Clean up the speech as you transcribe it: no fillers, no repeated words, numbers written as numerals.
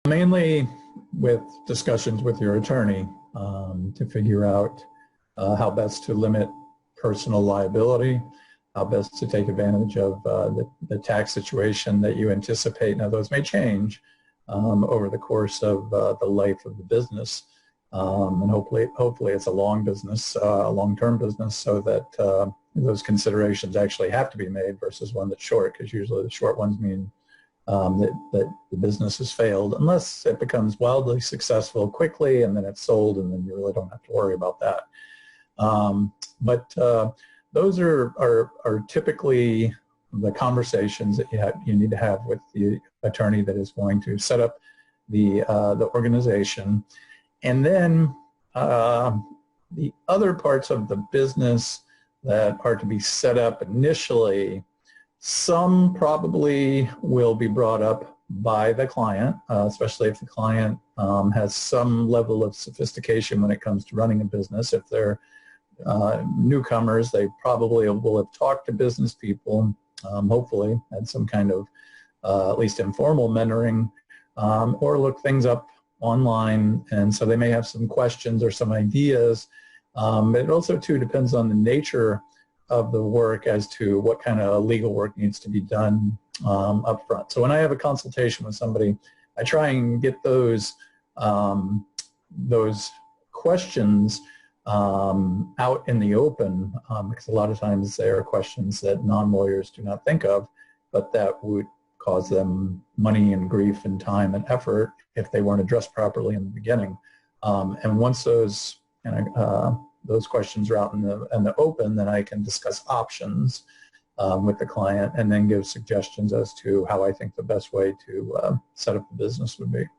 Mainly with discussions with your attorney to figure out how best to limit personal liability, how best to take advantage of the tax situation that you anticipate. Now, those may change over the course of the life of the business, and hopefully it's a long business, a long-term business, so that those considerations actually have to be made versus one that's short, because usually the short ones mean that the business has failed, unless it becomes wildly successful quickly and then it's sold, and then you really don't have to worry about that. But those are typically the conversations that you need to have with the attorney that is going to set up the organization. And then the other parts of the business that are to be set up initially, some probably will be brought up by the client, especially if the client has some level of sophistication when it comes to running a business. If they're newcomers, they probably will have talked to business people, hopefully had some kind of at least informal mentoring, or look things up online, and so they may have some questions or some ideas. But it also too depends on the nature of the work as to what kind of legal work needs to be done up front. So when I have a consultation with somebody, I try and get those questions out in the open, because a lot of times they are questions that non-lawyers do not think of, but that would cause them money and grief and time and effort if they weren't addressed properly in the beginning. And once those questions are out in the open, then I can discuss options with the client and then give suggestions as to how I think the best way to set up the business would be.